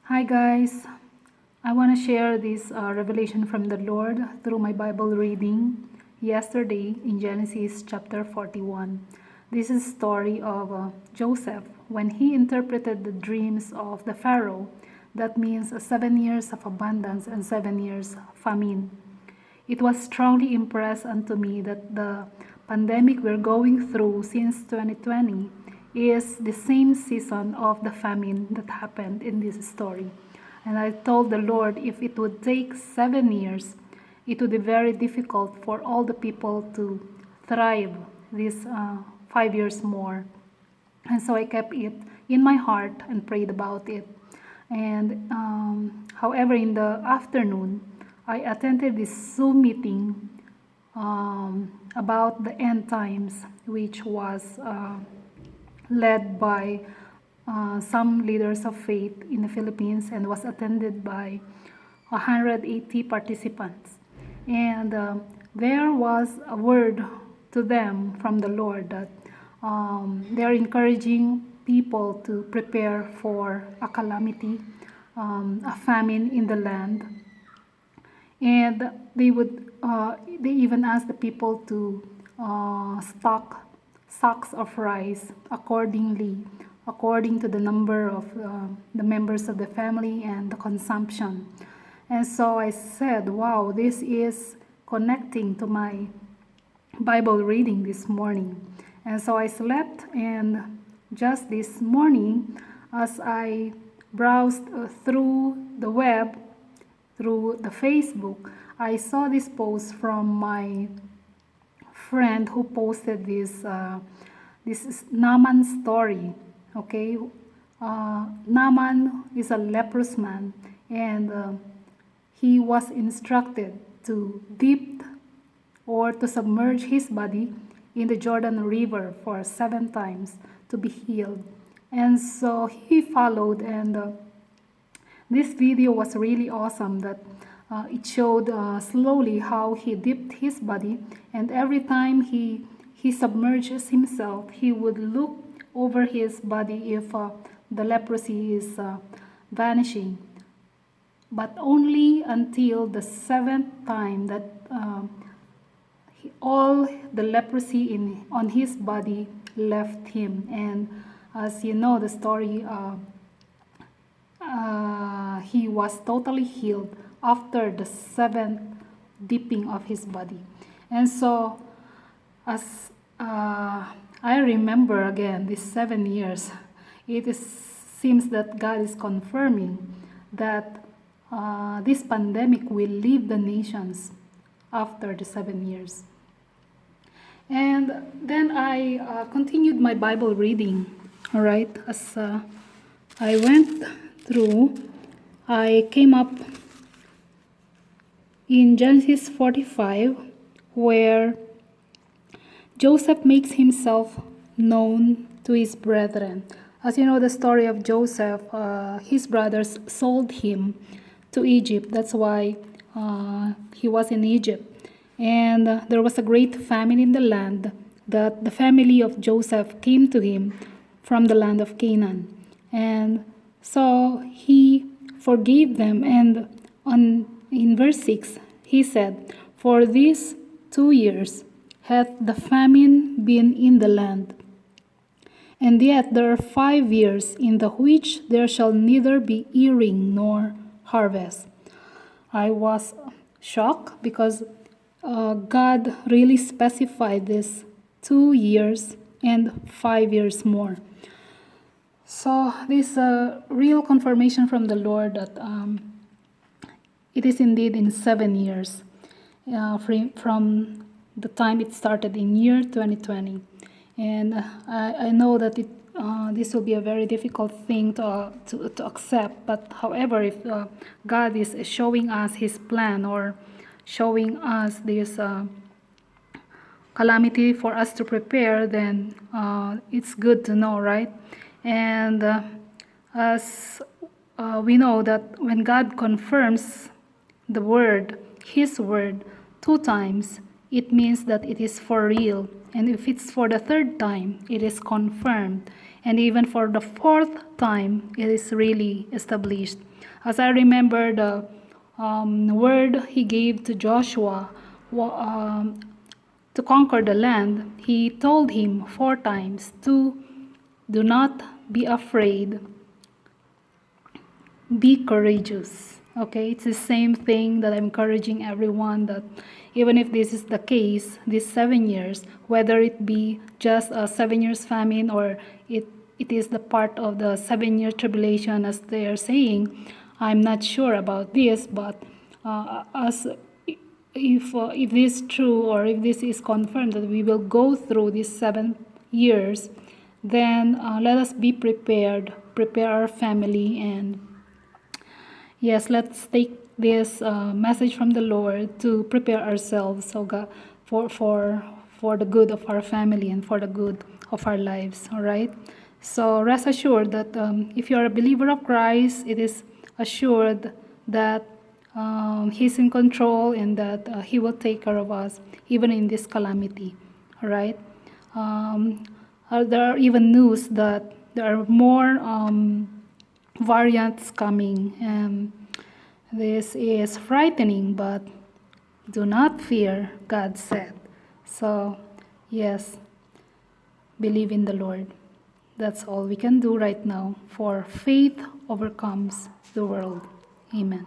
Hi guys, I want to share this revelation from the Lord through my Bible reading yesterday in Genesis chapter 41. This is the story of Joseph when he interpreted the dreams of the Pharaoh. That means 7 years of abundance and 7 years famine. It was strongly impressed unto me that the pandemic we're going through since 2020 is the same season of the famine that happened in this story. And I told the Lord if it would take 7 years, it would be very difficult for all the people to thrive these 5 years more. And so I kept it in my heart and prayed about it. And however, in the afternoon, I attended this Zoom meeting about the end times, which was led by some leaders of faith in the Philippines and was attended by 180 participants. And there was a word to them from the Lord that they are encouraging people to prepare for a calamity, a famine in the land. And they even asked the people to stock sacks of rice according to the number of the members of the family and the consumption. And so I said, wow, this is connecting to my Bible reading this morning. And so I slept, and just this morning, as I browsed through the web, through the Facebook, I saw this post from my friend who posted this Naaman story. Okay, Naaman is a leprous man, and he was instructed to dip or to submerge his body in the Jordan River for 7 times to be healed. And so he followed, and this video was really awesome that it showed slowly how he dipped his body, and every time he submerges himself, he would look over his body if the leprosy is vanishing. But only until the 7th time that all the leprosy on his body left him. And as you know the story, he was totally healed after the 7th dipping of his body. And so as I remember again these 7 years, seems that God is confirming that this pandemic will leave the nations after the 7 years. And then I continued my Bible reading. All right, as I went through, I came up in Genesis 45, where Joseph makes himself known to his brethren. As you know the story of Joseph, his brothers sold him to Egypt. That's why he was in Egypt. And there was a great famine in the land, that the family of Joseph came to him from the land of Canaan. And so he forgave them. And in verse 6, he said, "For these 2 years hath the famine been in the land, and yet there are 5 years in the which there shall neither be earing nor harvest." I was shocked because God really specified this 2 years and 5 years more. So this is a real confirmation from the Lord that it is indeed in 7 years from the time it started in year 2020. And I know that this will be a very difficult thing to accept. But however, if God is showing us His plan or showing us this calamity for us to prepare, then it's good to know, right? And as we know that when God confirms the word, His word, 2 times, it means that it is for real. And if it's for the 3rd time, it is confirmed. And even for the fourth time, it is really established. As I remember the word he gave to Joshua to conquer the land, he told him 4 times to do not be afraid, be courageous. Okay, it's the same thing that I'm encouraging everyone, that even if this is the case, these 7 years, whether it be just a 7 years famine or it is the part of the 7 year tribulation as they are saying, I'm not sure about this, but as if this is true, or if this is confirmed that we will go through these 7 years, then let us be prepared, prepare our family, and yes, let's take this message from the Lord to prepare ourselves, so God, for the good of our family and for the good of our lives. All right. So rest assured that if you are a believer of Christ, it is assured that He's in control, and that He will take care of us even in this calamity. All right. There are even news that there are more variants coming. This is frightening, but do not fear, God said. So, yes, believe in the Lord. That's all we can do right now, for faith overcomes the world. Amen.